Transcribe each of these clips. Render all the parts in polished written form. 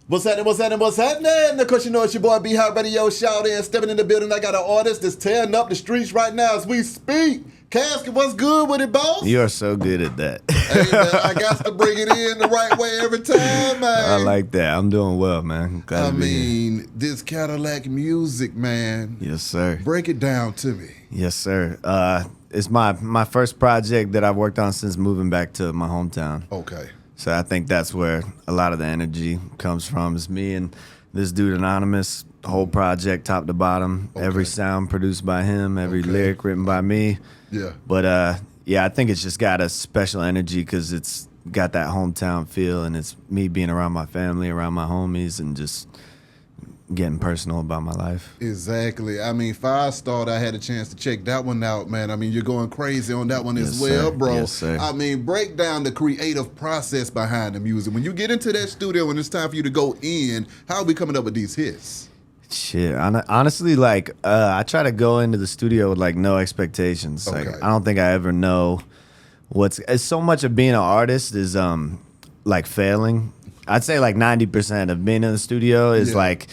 What's happening? What's happening? What's happening? Of course, you know it's your boy B Hot Radio Shout in, stepping in the building. I got an artist that's tearing up the streets right now as we speak. Caskey, what's good with it, boss? You are so good at that. Hey, man, I got to bring it in the right way every time, man. I like that. I'm doing well, man. I mean, this Cadillac music, man. Yes, sir. Break it down to me. Yes, sir. It's my first project that I've worked on since moving back to my hometown. Okay. So I think that's where a lot of the energy comes from. It's me and this dude Anonymous, whole project top to bottom. Okay. Every sound produced by him, every lyric written by me. Yeah. But yeah, I think it's just got a special energy because it's got that hometown feel, and it's me being around my family, around my homies, and just getting personal about my life. Exactly. I mean, Firestarter, I had a chance to check that one out, man. I mean, you're going crazy on that one as well, bro. Yes, sir. I mean, break down the creative process behind the music. When you get into that studio and it's time for you to go in, how are we coming up with these hits? Shit, honestly, like, I try to go into the studio with, like, no expectations. Okay. Like, I don't think I ever know it's so much of being an artist is, like, failing. I'd say, like, 90% of being in the studio is, like,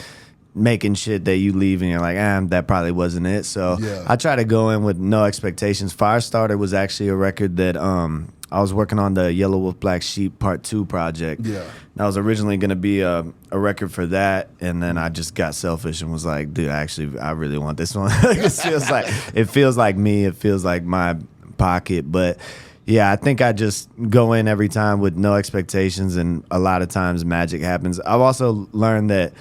making shit that you leave and you're like, that probably wasn't it. So I try to go in with no expectations. Firestarter was actually a record that I was working on the YelaWolf Black Sheep Part 2 project. Yeah. That was originally going to be a record for that, and then I just got selfish and was like, dude, I really want this one. It feels like me. It feels like my pocket. But yeah, I think I just go in every time with no expectations, and a lot of times magic happens. I've also learned that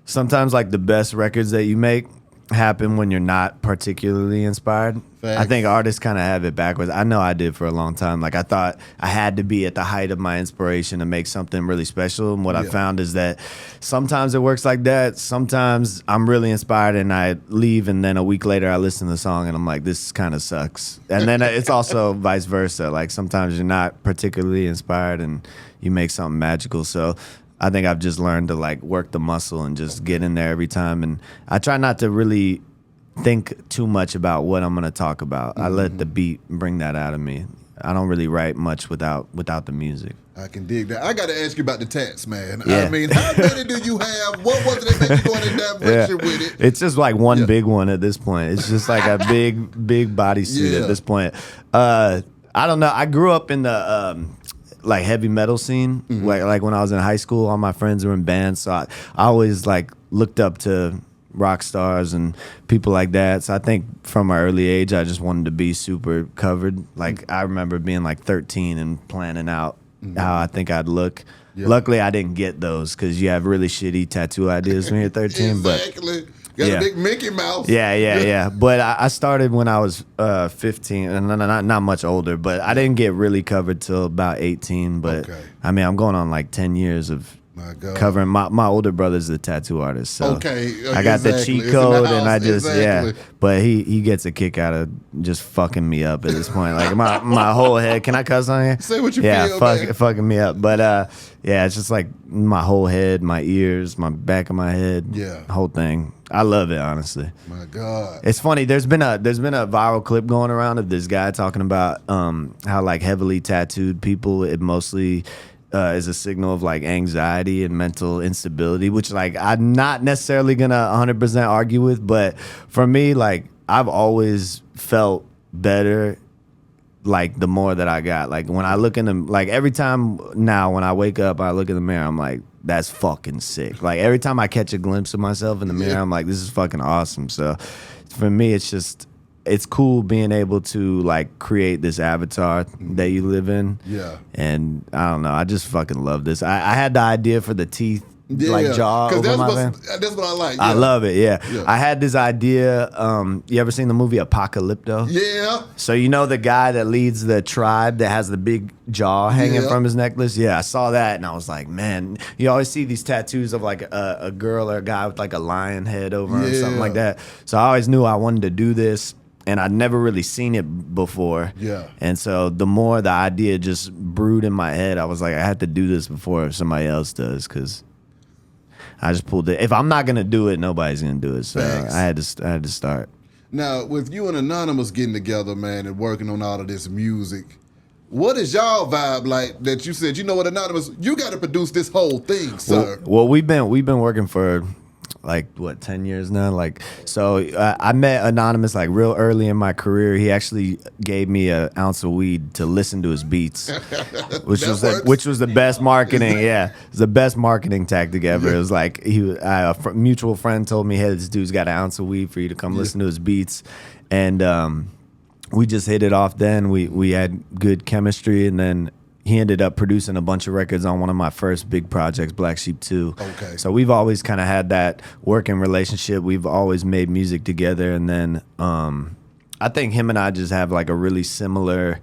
sometimes, like, the best records that you make happen when you're not particularly inspired. Facts. I think artists kind of have it backwards. I know I did for a long time. Like, I thought I had to be at the height of my inspiration to make something really special. And what I found is that sometimes it works like that. Sometimes I'm really inspired and I leave, and then a week later I listen to the song and I'm like, this kind of sucks. And then it's also vice versa. Like, sometimes you're not particularly inspired and you make something magical. So I think I've just learned to, like, work the muscle and just get in there every time. And I try not to really think too much about what I'm going to talk about. I let the beat bring that out of me. I don't really write much without the music. I can dig that. I got to ask you about the tats, man. Yeah. I mean, how many do you have? What was it that made you go in that direction with it? It's just like one big one at this point. It's just like a big bodysuit at this point. I don't know. I grew up in the like heavy metal scene. Like when I was in high school, all my friends were in bands, so I always, like, looked up to rock stars and people like that. So I think from an early age I just wanted to be super covered. Like, I remember being like 13 and planning out how I think I'd look. Luckily I didn't get those, because you have really shitty tattoo ideas when you're 13. Exactly. Got a big Mickey Mouse. Yeah. But I started when I was 15, and not much older, but I didn't get really covered till about 18. But I mean, I'm going on like 10 years of covering. My older brother's a tattoo artist, so I got the cheat code, and I just But he gets a kick out of just fucking me up at this point. Like, my whole head. Can I cuss on here? Say what you feel, fucking me up. But yeah, it's just like my whole head, my ears, my back of my head, whole thing. I love it, honestly. My God, it's funny. There's been a viral clip going around of this guy talking about how, like, heavily tattooed people, it mostly is a signal of, like, anxiety and mental instability, which, like, I'm not necessarily gonna 100% argue with, but for me, like, I've always felt better, like, the more that I got. Like, when I look in the, like, every time now when I wake up, I look in the mirror, I'm like, that's fucking sick. Like, every time I catch a glimpse of myself in the mirror, I'm like, this is fucking awesome. So for me, it's cool being able to, like, create this avatar that you live in. Yeah. And I don't know, I just fucking love this. I had the idea for the teeth, like, jaw over my van. That's what I like. I love it, yeah. I had this idea. You ever seen the movie Apocalypto? Yeah. So you know the guy that leads the tribe that has the big jaw hanging from his necklace? Yeah, I saw that and I was like, man, you always see these tattoos of, like, a girl or a guy with, like, a lion head over him or something like that. So I always knew I wanted to do this, and I'd never really seen it before. Yeah. And so the more the idea just brewed in my head, I was like, I had to do this before somebody else does, because I just pulled it. If I'm not gonna do it, nobody's gonna do it. So I had to start. Now, with you and Anonymous getting together, man, and working on all of this music, What is y'all vibe like that you said, you know what, Anonymous, you got to produce this whole thing, sir? Well, we've been working for like what 10 years now. Like, so I met Anonymous like real early in my career. He actually gave me an ounce of weed to listen to his beats, which was the best marketing. Yeah, it was the best marketing tactic ever. It was like a mutual friend told me, hey, this dude's got an ounce of weed for you to come listen to his beats, and we just hit it off. Then we had good chemistry, and then he ended up producing a bunch of records on one of my first big projects, Black Sheep 2. Okay. So we've always kind of had that working relationship. We've always made music together. And then I think him and I just have like a really similar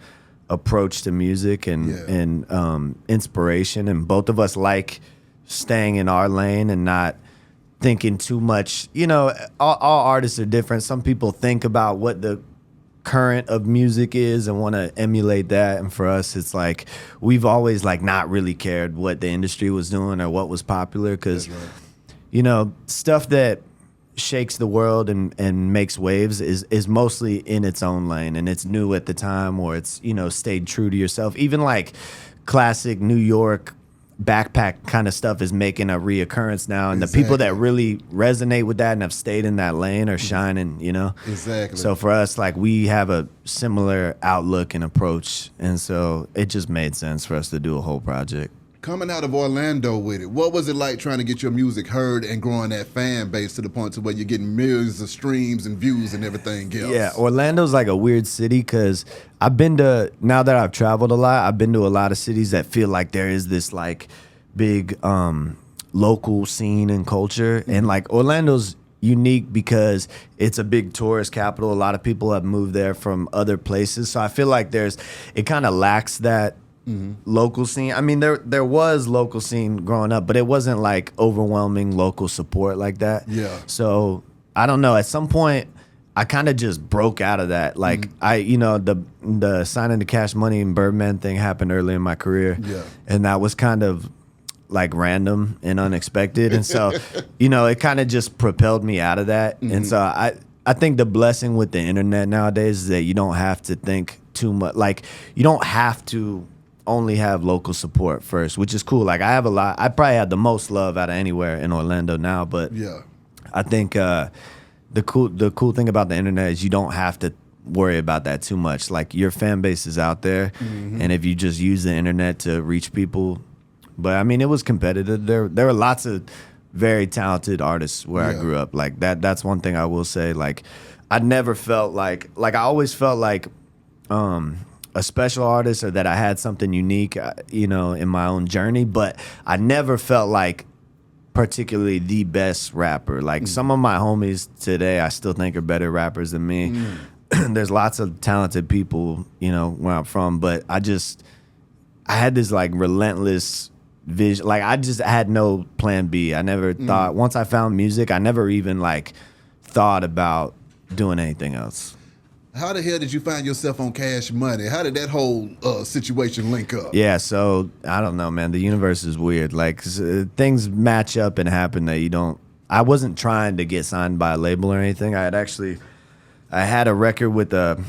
approach to music and inspiration. And both of us like staying in our lane and not thinking too much. You know, all artists are different. Some people think about what the current of music is and want to emulate that, and for us it's like we've always like not really cared what the industry was doing or what was popular, because you know, stuff that shakes the world and makes waves is mostly in its own lane, and it's new at the time, or it's, you know, stayed true to yourself. Even like classic New York backpack kind of stuff is making a reoccurrence now, and the people that really resonate with that and have stayed in that lane are shining, you know. So for us, like, we have a similar outlook and approach, and so it just made sense for us to do a whole project. Coming out of Orlando with it, what was it like trying to get your music heard and growing that fan base to the point to where you're getting millions of streams and views and everything else? Yeah, Orlando's like a weird city, because I've been to, now that I've traveled a lot, I've been to a lot of cities that feel like there is this like big local scene and culture. And like Orlando's unique because it's a big tourist capital. A lot of people have moved there from other places. So I feel like it kind of lacks that local scene. I mean, there was local scene growing up, but it wasn't like overwhelming local support like that. Yeah. So I don't know. At some point, I kind of just broke out of that. Like you know, the signing the Cash Money and Birdman thing happened early in my career. Yeah. And that was kind of like random and unexpected. And so, you know, it kind of just propelled me out of that. And so I think the blessing with the internet nowadays is that you don't have to think too much. Like, you don't have to only have local support first, which is cool. Like, I probably had the most love out of anywhere in Orlando now, but yeah, I think the cool thing about the internet is you don't have to worry about that too much. Like, your fan base is out there, and if you just use the internet to reach people. But I mean, it was competitive. There were lots of very talented artists where I grew up. Like, that's one thing I will say. Like, I never felt like I always felt like a special artist, or that I had something unique, you know, in my own journey. But I never felt like particularly the best rapper. Like, some of my homies today, I still think are better rappers than me. There's lots of talented people, you know, where I'm from, but I had this like relentless vision. Like, I just had no plan B. I never thought, once I found music, I never even like thought about doing anything else. How the hell did you find yourself on Cash Money? How did that whole situation link up? Yeah, so I don't know, man. The universe is weird. Like, things match up and happen that you don't. I wasn't trying to get signed by a label or anything. I had a record with a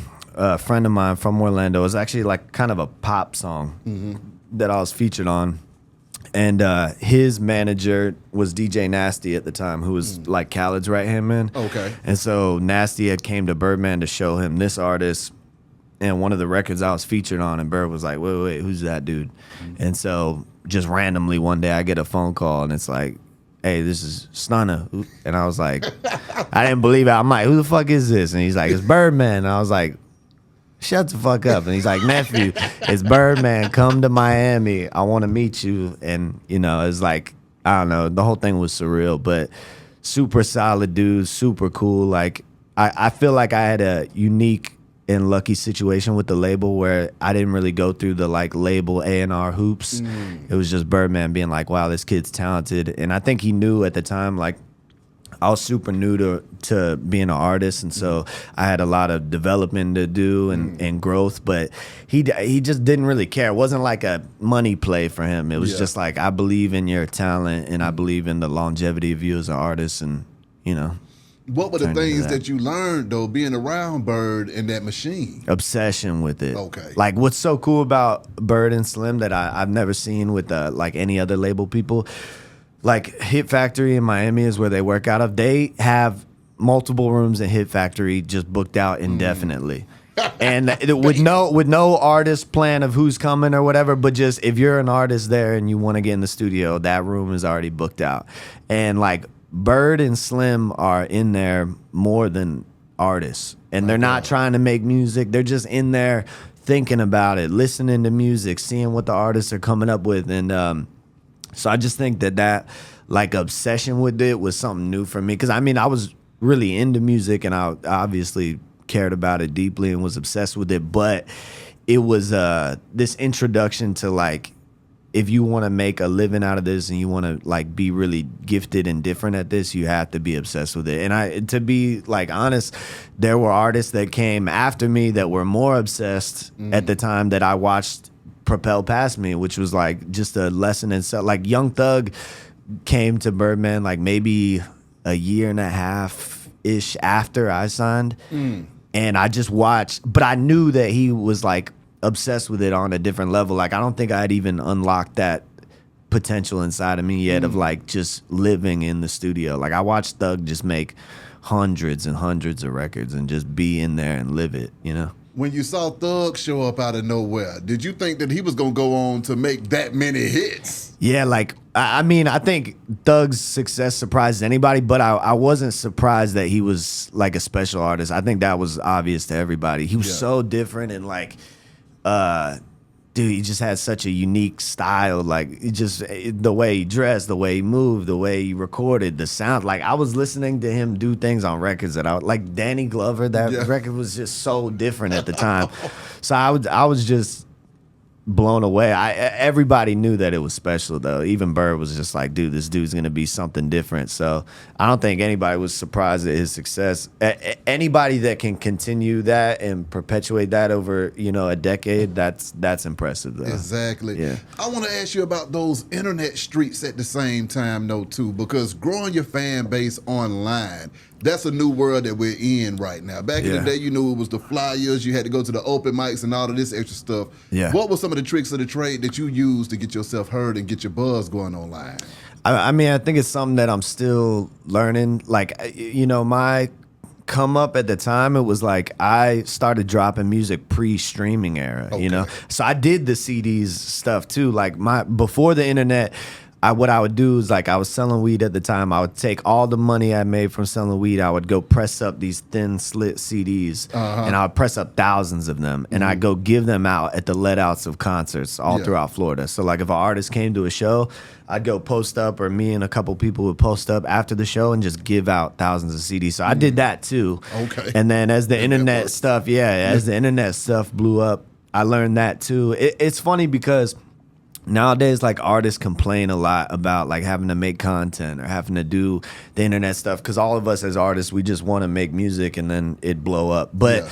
friend of mine from Orlando. It was actually like kind of a pop song that I was featured on. And his manager was DJ Nasty at the time, who was like Khaled's right-hand man. Okay. And so Nasty had came to Birdman to show him this artist and one of the records I was featured on. And Bird was like, wait, who's that dude? And so just randomly one day I get a phone call and it's like, hey, this is Stunner. And I was like, I didn't believe it. I'm like, who the fuck is this? And he's like, it's Birdman. And I was like, shut the fuck up. And he's like, nephew, it's Birdman. Come to Miami. I want to meet you. And, you know, it's like, I don't know. The whole thing was surreal, but super solid dude, super cool. Like, I feel like I had a unique and lucky situation with the label where I didn't really go through the like label A&R hoops. It was just Birdman being like, wow, this kid's talented. And I think he knew at the time, like, I was super new to being an artist, and so I had a lot of development to do and growth. But he just didn't really care. It wasn't like a money play for him. It was just like, I believe in your talent, and I believe in the longevity of you as an artist, and you know. What were the turned into things that you learned though, being around Bird and that machine? Obsession with it. Okay. Like what's so cool about Bird and Slim that I've never seen with like any other label people, like Hit Factory in Miami is where they work out of. They have multiple rooms in Hit Factory just booked out indefinitely. And with no artist plan of who's coming or whatever, but just if you're an artist there and you want to get in the studio, that room is already booked out. And like Bird and Slim are in there more than artists, and they're not trying to make music. They're just in there thinking about it, listening to music, seeing what the artists are coming up with. And so I just think that like obsession with it was something new for me, because I mean I was really into music and I obviously cared about it deeply and was obsessed with it, but it was this introduction to like, if you want to make a living out of this and you want to like be really gifted and different at this, you have to be obsessed with it. And to be like honest, there were artists that came after me that were more obsessed at the time that I watched propel past me, which was like just a lesson in self. Like Young Thug came to Birdman like maybe a year and a half ish after I signed, and I just watched, but I knew that he was like obsessed with it on a different level. Like I don't think I'd even unlocked that potential inside of me yet of like just living in the studio. Like I watched Thug just make hundreds and hundreds of records and just be in there and live it, you know? When you saw Thug show up out of nowhere, did you think that he was gonna go on to make that many hits? Yeah, like I mean, I think Thug's success surprised anybody, but I wasn't surprised that he was like a special artist. I think that was obvious to everybody. He was so different and like dude, he just had such a unique style. Like the way he dressed, the way he moved, the way he recorded, the sound. Like I was listening to him do things on records that like Danny Glover. That record was just so different at the time. So I was just blown away. Everybody knew that it was special though. Even Bird was just like, dude, this dude's gonna be something different. So I don't think anybody was surprised at his success. Anybody that can continue that and perpetuate that over, you know, a decade, that's impressive though. Exactly. Yeah. I want to ask you about those internet streets at the same time though too, because growing your fan base online, that's a new world that we're in right now. Back in the day, you knew it was the flyers, you had to go to the open mics and all of this extra stuff. Yeah. What were some of the tricks of the trade that you used to get yourself heard and get your buzz going online? I mean, I think it's something that I'm still learning. Like, you know, my come up at the time, it was like I started dropping music pre-streaming era, you know? So I did the CDs stuff too. Like before the internet, what I would do is like I was selling weed at the time. I would take all the money I made from selling weed. I would go press up these thin slit CDs, and I would press up thousands of them, and I'd go give them out at the let outs of concerts all throughout Florida. So like if an artist came to a show, I'd go post up, or me and a couple people would post up after the show and just give out thousands of CDs. So I did that too. Okay. And then as the internet stuff, as the internet stuff blew up, I learned that too. It's funny because nowadays, like artists complain a lot about like having to make content or having to do the internet stuff, because all of us as artists, we just want to make music and then it blow up. But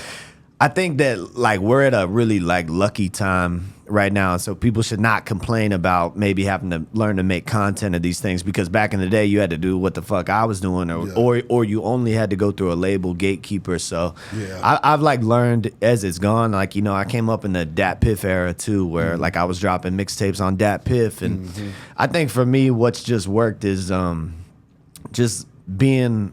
I think that like we're at a really like lucky time right now, so people should not complain about maybe having to learn to make content of these things, because back in the day you had to do what the fuck I was doing, or you only had to go through a label gatekeeper. So I've like learned as it's gone. Like, you know, I came up in the Dat Piff era too, where like I was dropping mixtapes on Dat Piff, and I think for me what's just worked is just being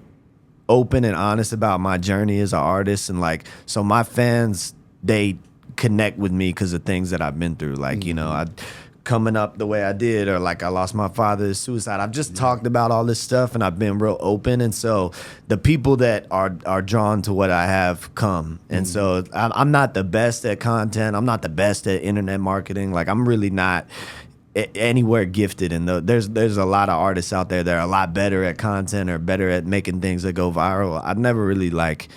open and honest about my journey as an artist. And like, so my fans, they connect with me because of things that I've been through. Like, you know, coming up the way I did, or like I lost my father to suicide. I've just talked about all this stuff and I've been real open. And so the people that are drawn to what I have come. And so I'm not the best at content. I'm not the best at internet marketing. Like I'm really not anywhere gifted, and there's a lot of artists out there that are a lot better at content or better at making things that go viral. I've never really like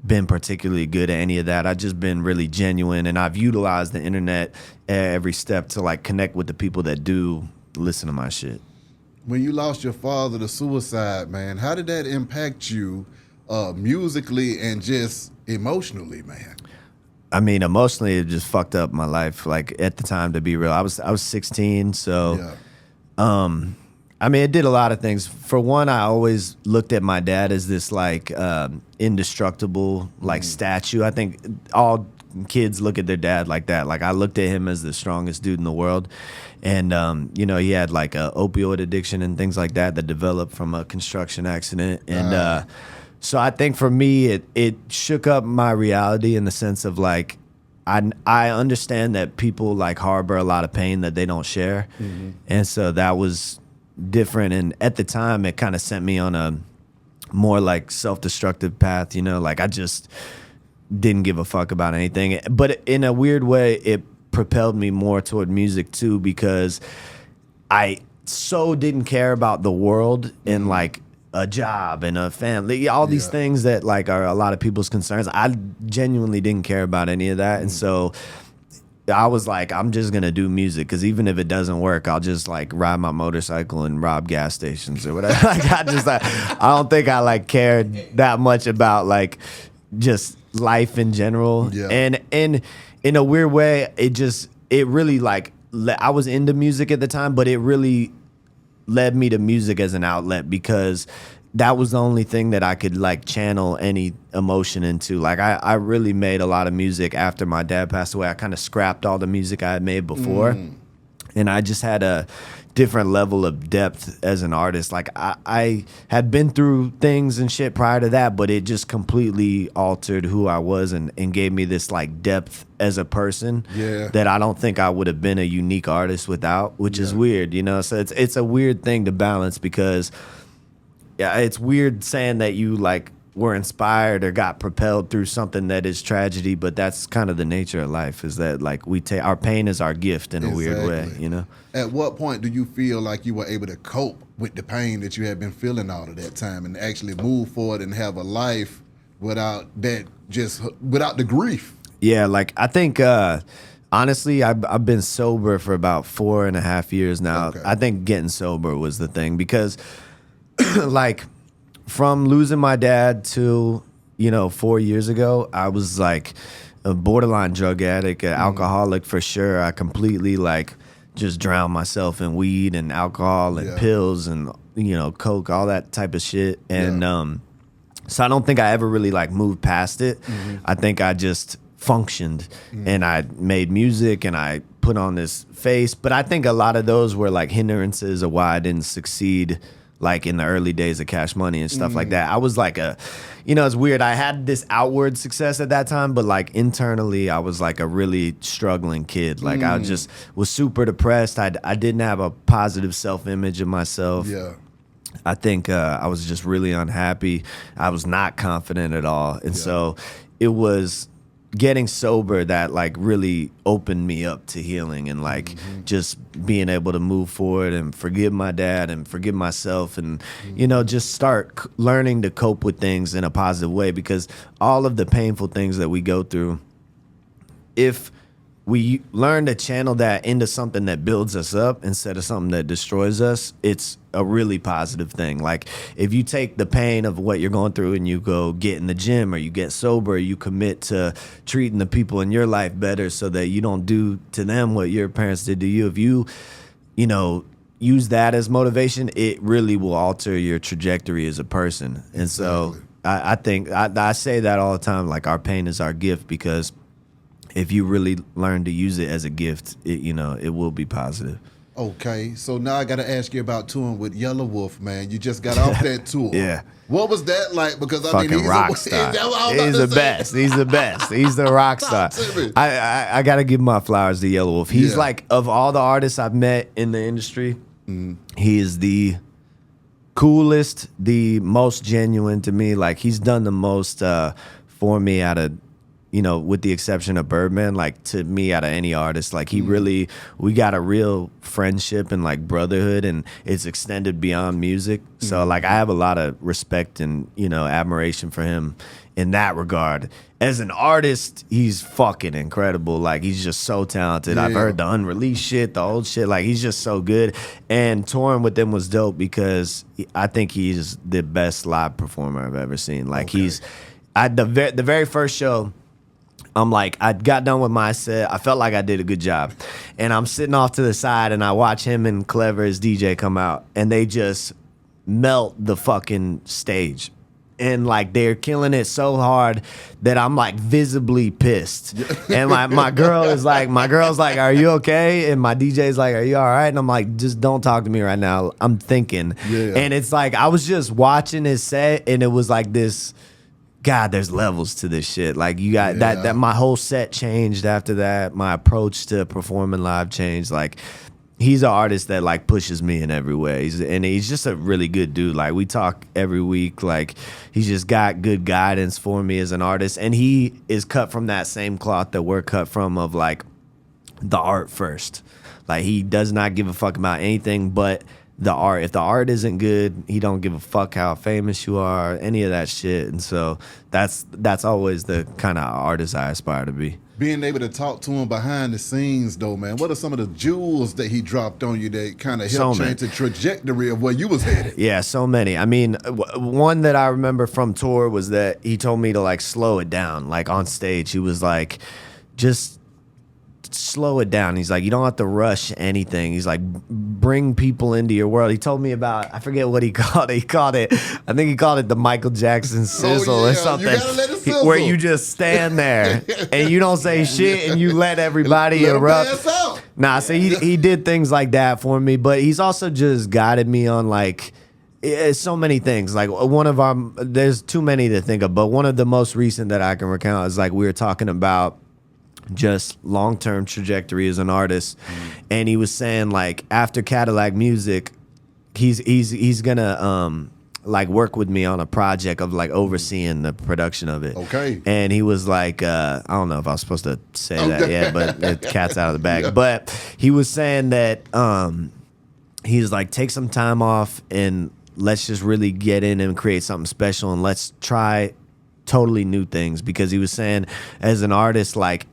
been particularly good at any of that. I've just been really genuine, and I've utilized the internet at every step to like connect with the people that do listen to my shit. When you lost your father to suicide, man, how did that impact you musically and just emotionally, man? I mean, emotionally, it just fucked up my life. Like at the time, to be real, I was 16, so I mean, it did a lot of things. For one, I always looked at my dad as this like indestructible like statue. I think all kids look at their dad like that. Like I looked at him as the strongest dude in the world, and you know, he had like a opioid addiction and things like that developed from a construction accident, and so I think for me, it shook up my reality in the sense of like I understand that people like harbor a lot of pain that they don't share, and so that was different. And at the time, it kind of sent me on a more like self-destructive path. You know, like I just didn't give a fuck about anything. But in a weird way, it propelled me more toward music too, because I so didn't care about the world and like a job and a family, all these things that like are a lot of people's concerns. I genuinely didn't care about any of that. And so I was like, I'm just gonna do music, because even if it doesn't work, I'll just like ride my motorcycle and rob gas stations or whatever. Like I don't think I like cared that much about like just life in general. And in a weird way, it really like I was into music at the time, but it really led me to music as an outlet, because that was the only thing that I could like channel any emotion into. Like I really made a lot of music after my dad passed away. I kind of scrapped all the music I had made before, and I just had a different level of depth as an artist. Like I had been through things and shit prior to that, but it just completely altered who I was and gave me this like depth as a person that I don't think I would have been a unique artist without, which is weird, you know? So it's a weird thing to balance, because it's weird saying that you like were inspired or got propelled through something that is tragedy, but that's kind of the nature of life, is that like we take our pain as our gift in a weird way, you know? At what point do you feel like you were able to cope with the pain that you had been feeling all of that time and actually move forward and have a life without the grief? Yeah, like I think honestly, I've been sober for about 4.5 years now. Okay. I think getting sober was the thing, because like from losing my dad to, 4 years ago, I was like a borderline drug addict, an alcoholic for sure. I completely like just drowned myself in weed and alcohol and pills and, coke, all that type of shit. And so I don't think I ever really like moved past it. I think I just functioned and I made music and I put on this face. But I think a lot of those were like hindrances of why I didn't succeed like in the early days of Cash Money and stuff like that. I was like it's weird. I had this outward success at that time, but like internally I was like a really struggling kid. Like I just was super depressed. I didn't have a positive self-image of myself. Yeah. I think I was just really unhappy. I was not confident at all. And so it was getting sober that like really opened me up to healing and like just being able to move forward and forgive my dad and forgive myself and just start learning to cope with things in a positive way, because all of the painful things that we go through, if we learn to channel that into something that builds us up instead of something that destroys us, it's a really positive thing. Like if you take the pain of what you're going through and you go get in the gym or you get sober, or you commit to treating the people in your life better so that you don't do to them what your parents did to you. If you, use that as motivation, it really will alter your trajectory as a person. And so I think I say that all the time, like our pain is our gift, because if you really learn to use it as a gift, it will be positive. Okay, so now I got to ask you about touring with YelaWolf, man. You just got off that tour. Yeah. What was that like? Because he's rock star. He's the best. He's the best. He's the rock star. I got to give my flowers to YelaWolf. He's like, of all the artists I've met in the industry, he is the coolest, the most genuine to me. Like he's done the most for me out of, with the exception of Birdman, like to me out of any artist, like he really, we got a real friendship and like brotherhood, and it's extended beyond music. So like I have a lot of respect and, admiration for him in that regard. As an artist, he's fucking incredible. Like he's just so talented. I've heard the unreleased shit, the old shit. Like he's just so good. And touring with him was dope because I think he's the best live performer I've ever seen. Like he's at the very first show, I'm like, I got done with my set. I felt like I did a good job. And I'm sitting off to the side and I watch him and Clever as DJ come out and they just melt the fucking stage. And like they're killing it so hard that I'm like visibly pissed. And my girl's like, are you okay? And my DJ's like, are you all right? And I'm like, just don't talk to me right now. I'm thinking. Yeah. And it's like I was just watching his set and it was like this. God, there's levels to this shit. Like you got that my whole set changed after that. My approach to performing live changed. Like he's an artist that like pushes me in every way. He's just a really good dude. Like we talk every week. Like he's just got good guidance for me as an artist. And he is cut from that same cloth that we're cut from of like the art first. Like he does not give a fuck about anything but the art. If the art isn't good, he don't give a fuck how famous you are, any of that shit. And so that's always the kind of artist I aspire to be. Being able to talk to him behind the scenes, though, man, what are some of the jewels that he dropped on you that kind of helped change the trajectory of where you was headed? Yeah, so many. I mean, one that I remember from tour was that he told me to like slow it down. Like on stage, he was like, just slow it down. He's like, you don't have to rush anything. He's like, bring people into your world. He told me about, I forget what he called it. I think he called it the Michael Jackson sizzle or something. You gotta let it sizzle. Where you just stand there and you don't say shit and you let everybody erupt. Nah, so he did things like that for me, but he's also just guided me on like, so many things. Like one of our, there's too many to think of, but one of the most recent that I can recount is like we were talking about just long-term trajectory as an artist, and he was saying like after Cadillac Music, he's gonna like work with me on a project of like overseeing the production of it. Okay. And he was like, I don't know if I was supposed to say that yet, but the cat's out of the bag. Yeah. But he was saying that he's like, take some time off and let's just really get in and create something special and let's try totally new things, because he was saying as an artist, like,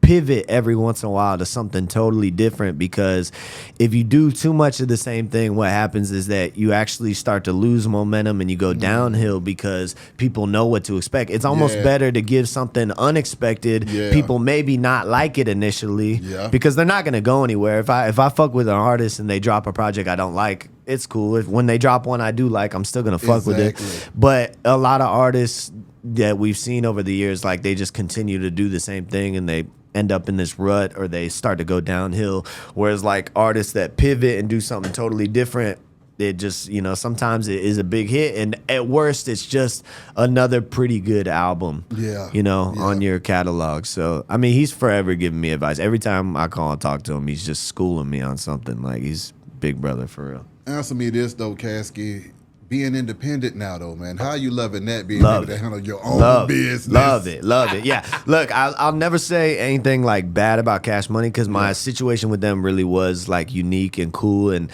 pivot every once in a while to something totally different, because if you do too much of the same thing, what happens is that you actually start to lose momentum and you go downhill because people know what to expect. It's almost better to give something unexpected. People maybe not like it initially because they're not going to go anywhere. If I fuck with an artist and they drop a project I don't like, it's cool. When they drop one I do like, I'm still going to fuck with it. But a lot of artists that we've seen over the years, like, they just continue to do the same thing and they end up in this rut or they start to go downhill. Whereas like artists that pivot and do something totally different, it just, you know, sometimes it is a big hit, and at worst it's just another pretty good album, on your catalog. So I mean, he's forever giving me advice. Every time I call and talk to him, he's just schooling me on something. Like, he's big brother for real. Answer me this though, Caskey. Being independent now, though, man, how you loving that? Being able to handle your own business. Love it. Yeah, look, I'll never say anything like bad about Cash Money, because my situation with them really was like unique and cool. And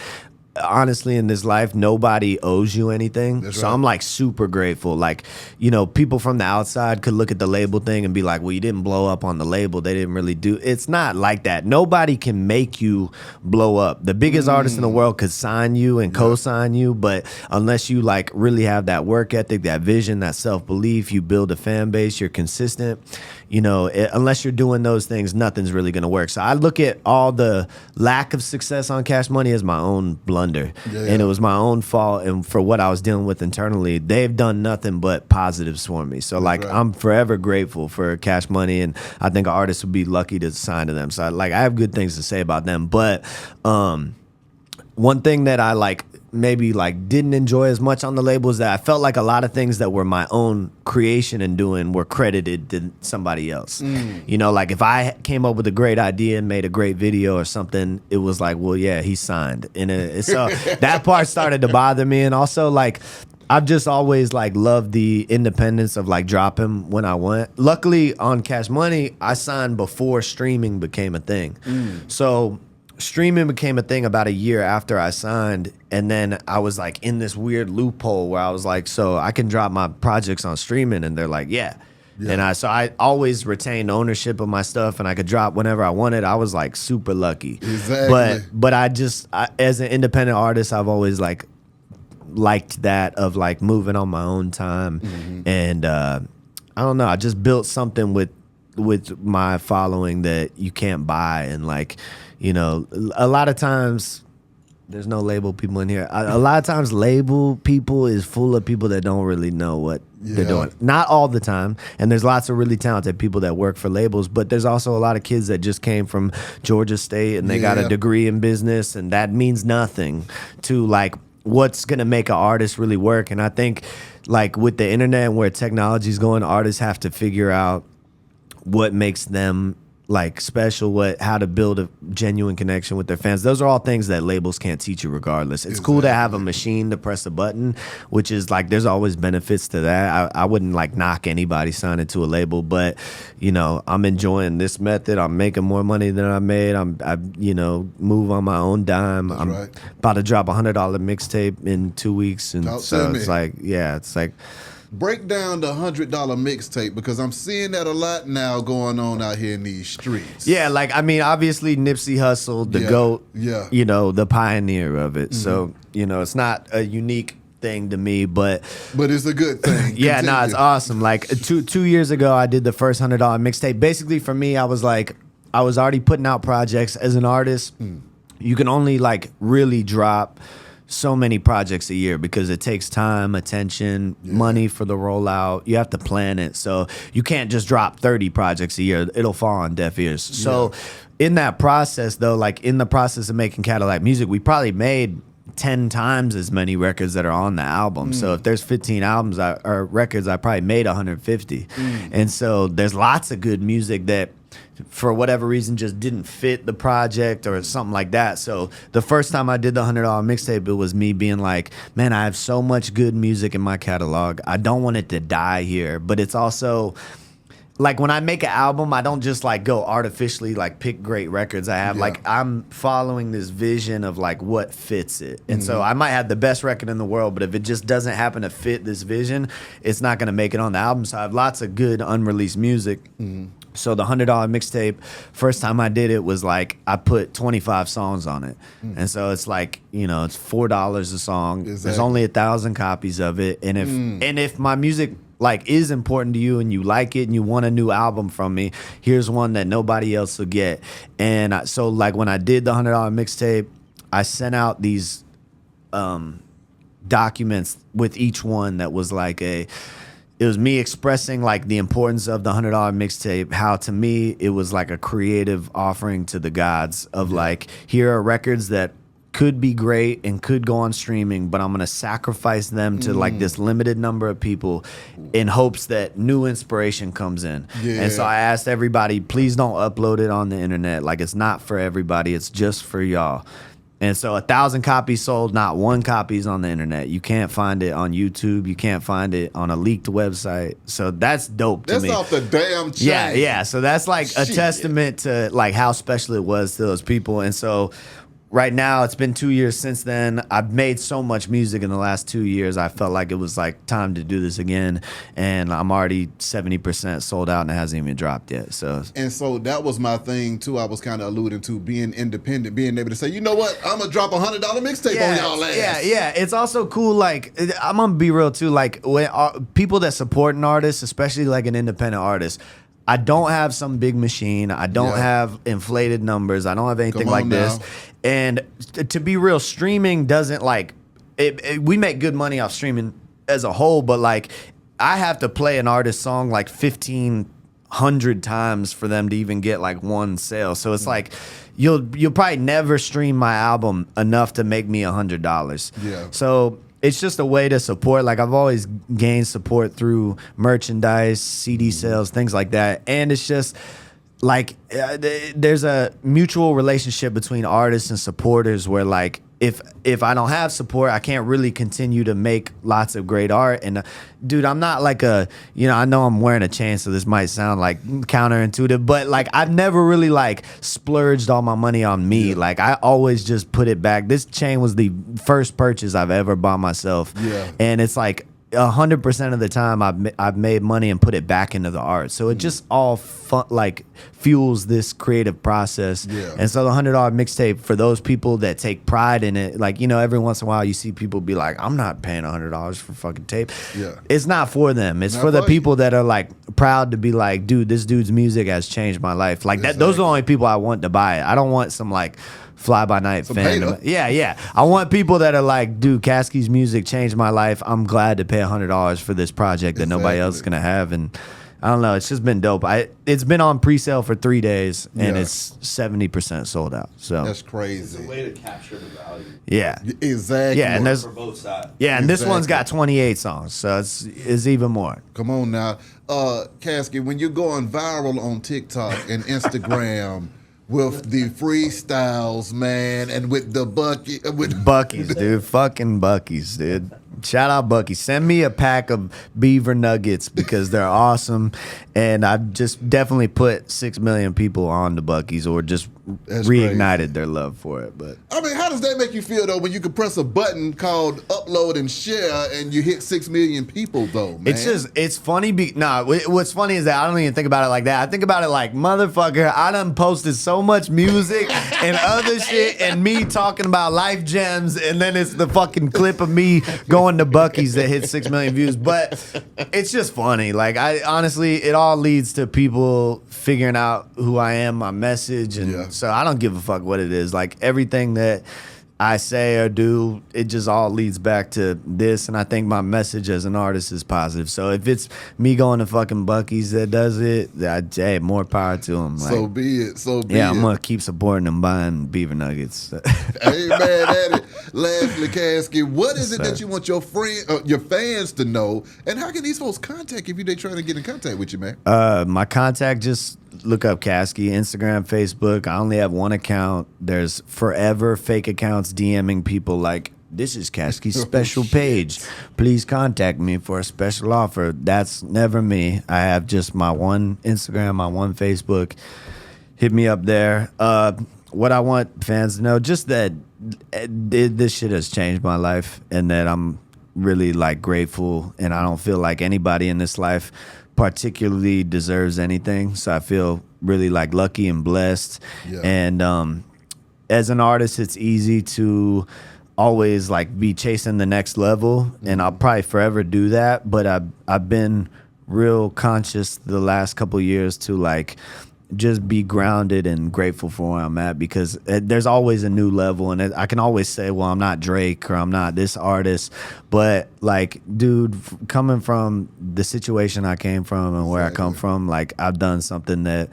honestly, in this life, nobody owes you anything. That's so right. I'm like super grateful. Like, you know, people from the outside could look at the label thing and be like, well, you didn't blow up on the label. They didn't really do. It's not like that. Nobody can make you blow up. The biggest artist in the world could sign you and co-sign you, but unless you like really have that work ethic, that vision, that self-belief, you build a fan base, you're consistent, you know, unless you're doing those things, nothing's really going to work. So I look at all the lack of success on Cash Money as my own blunder. And it was my own fault, and for what I was dealing with internally, they've done nothing but positives for me. So like, I'm forever grateful for Cash Money, and I think an artist would be lucky to sign to them. So I have good things to say about them. But one thing that I like maybe like didn't enjoy as much on the label is that I felt like a lot of things that were my own creation and doing were credited to somebody else. You know, like if I came up with a great idea and made a great video or something, it was like, well, yeah, he signed. And so that part started to bother me. And also, like, I've just always like loved the independence of like dropping when I want. Luckily on Cash Money, I signed before streaming became a thing. So streaming became a thing about a year after I signed, and then I was like in this weird loophole where I was like, so I can drop my projects on streaming, and they're like, yeah. And I always retained ownership of my stuff, and I could drop whenever I wanted. I was like super lucky. But I as an independent artist, I've always like liked that of like moving on my own time. And I don't know, I just built something with with my following that you can't buy, and like, you know, a lot of times. There's no label people in here. A lot of times label people is full of people that don't really know what they're doing. Not all the time. And there's lots of really talented people that work for labels, but there's also a lot of kids that just came from Georgia State and they got a degree in business, and that means nothing to like what's going to make an artist really work. And I think like with the internet and where technology's going, artists have to figure out what makes them like special, how to build a genuine connection with their fans. Those are all things that labels can't teach you regardless. It's cool to have a machine to press a button, which is like, there's always benefits to that. I wouldn't like knock anybody signing to a label, but you know, I'm enjoying this method. I'm making more money than I made. I you know, move on my own dime. I'm about to drop $100 mixtape in 2 weeks. And so it's like, it's like, break down the $100 mixtape, because I'm seeing that a lot now going on out here in these streets. Yeah, like I mean, obviously Nipsey Hussle, the GOAT, you know, the pioneer of it. So, you know, it's not a unique thing to me, but it's a good thing. No, it's awesome. Like two years ago, I did the first $100 mixtape. Basically, for me, I was already putting out projects as an artist. You can only like really drop so many projects a year because it takes time, attention, money for the rollout. You have to plan it. So you can't just drop 30 projects a year. It'll fall on deaf ears. So in that process, though, like in the process of making Cadillac music, we probably made 10 times as many records that are on the album. So if there's 15 albums or records, I probably made 150. And so there's lots of good music that for whatever reason just didn't fit the project or something like that. So the first time I did the $100 mixtape, it was me being like, man, I have so much good music in my catalog. I don't want it to die here. But it's also like when I make an album, I don't just like go artificially like pick great records. I have like, I'm following this vision of like what fits it. And so I might have the best record in the world, but if it just doesn't happen to fit this vision, it's not going to make it on the album. So I have lots of good unreleased music. So the $100 mixtape, first time I did it was like I put 25 songs on it. And so it's like, you know, it's $4 a song. There's only 1,000 copies of it. And if my music like is important to you and you like it and you want a new album from me, here's one that nobody else will get. And so like when I did the $100 mixtape, I sent out these documents with each one that was like it was me expressing like the importance of the $100 mixtape, how to me it was like a creative offering to the gods of like, here are records that could be great and could go on streaming, but I'm going to sacrifice them to like this limited number of people in hopes that new inspiration comes in. And so I asked everybody, please don't upload it on the internet. Like it's not for everybody. It's just for y'all. And so 1,000 copies sold, not one copy's on the internet. You can't find it on YouTube. You can't find it on a leaked website. So that's dope to me. That's off the damn chain. Yeah. So that's like a testament to like how special it was to those people. And so right now, it's been 2 years since then. I've made so much music in the last 2 years. I felt like it was like time to do this again. And I'm already 70% sold out and it hasn't even dropped yet. So that was my thing too. I was kind of alluding to being independent, being able to say, you know what, I'm gonna drop $100 mixtape on y'all ass. Yeah. It's also cool. Like I'm gonna be real too. Like when people that support an artist, especially like an independent artist, I don't have some big machine. I don't have inflated numbers. I don't have anything like this. And to be real, streaming doesn't like we make good money off streaming as a whole, but like I have to play an artist song like 1,500 times for them to even get like one sale. So it's like you'll probably never stream my album enough to make me $100. Yeah. So it's just a way to support. Like I've always gained support through merchandise, CD sales, things like that. And it's just like there's a mutual relationship between artists and supporters where like if I don't have support, I can't really continue to make lots of great art. And dude, I'm not like I know I'm wearing a chain, so this might sound like counterintuitive, but like I've never really like splurged all my money on me. Like I always just put it back. This chain was the first purchase I've ever bought myself. And it's like 100% of the time I've made money and put it back into the art. So it just all like fuels this creative process. And so the $100 mixtape, for those people that take pride in it, like, you know, every once in a while you see people be like, I'm not paying $100 for fucking tape. It's not for them. It's for the people that are like proud to be like, dude, this dude's music has changed my life. Like that. Those are the only people I want to buy it. I don't want some like fly by night fan. Yeah. I want people that are like, dude, Caskey's music changed my life. I'm glad to pay $100 for this project that nobody else is gonna have. And I don't know. It's just been dope. It's been on pre-sale for 3 days, and it's 70% sold out. So that's crazy. It's a way to capture the value. Yeah, exactly. Yeah, and there's for both sides. Yeah, and this one's got 28 songs, so it's even more. Come on now, Caskey. When you're going viral on TikTok and Instagram with the freestyles, man, and with the Buckies, dude, fucking Buckies, dude. Shout out Buckies. Send me a pack of beaver nuggets because they're awesome. And I've just definitely put 6 million people on the Buckies or just reignited their love for it. But I mean, how does that make you feel though when you can press a button called upload and share and you hit 6 million people though, man? It's funny. What's funny is that I don't even think about it like that. I think about it like, motherfucker, I done posted so much music and other shit and me talking about life gems, and then it's the fucking clip of me going to Buckies that hit 6 million views. But it's just funny. Like, I honestly, it all leads to people figuring out who I am, my message, and so I don't give a fuck what it is. Like, everything that I say or do, it just all leads back to this, and I think my message as an artist is positive. So if it's me going to fucking Buckies that does it, hey, more power to them. Like, so be it. I'm gonna keep supporting them, buying beaver nuggets. Hey man, at it. Lastly, Caskey, what is it that you want your fans to know, and how can these folks contact you if they trying to get in contact with you, man? My contact, just look up Caskey, Instagram, Facebook. I only have one account. There's forever fake accounts DMing people like, this is Caskey's special page. Please contact me for a special offer. That's never me. I have just my one Instagram, my one Facebook. Hit me up there. What I want fans to know, just that this shit has changed my life, and that I'm really like grateful, and I don't feel like anybody in this life particularly deserves anything. So I feel really like lucky and blessed. And as an artist, it's easy to always like be chasing the next level, and I'll probably forever do that. But I've been real conscious the last couple years to like just be grounded and grateful for where I'm at, because there's always a new level, and I can always say, well, I'm not Drake or I'm not this artist, but like, dude, coming from the situation I came from and where I come from, like, I've done something that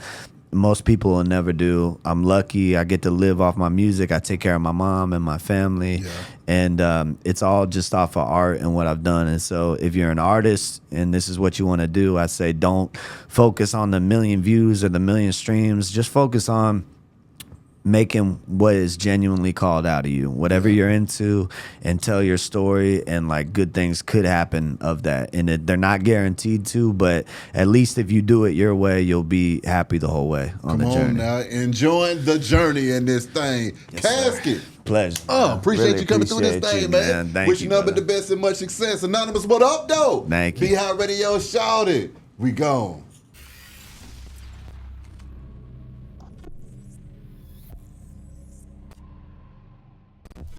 most people will never do. I'm lucky. I get to live off my music. I take care of my mom and my family, and it's all just off of art and what I've done. And so if you're an artist and this is what you want to do, I say don't focus on the million views or the million streams. Just focus on making what is genuinely called out of you, whatever you're into, and tell your story, and like good things could happen of that. And they're not guaranteed to, but at least if you do it your way, you'll be happy the whole way on the journey. Come on now, enjoying the journey in this thing. Caskey. Pleasure. Appreciate Really you coming through this thing, man. Thank Wish you nothing but the best and much success. Anonymous, what up, though? Thank you. Be Hot Radio, shout it. We gone.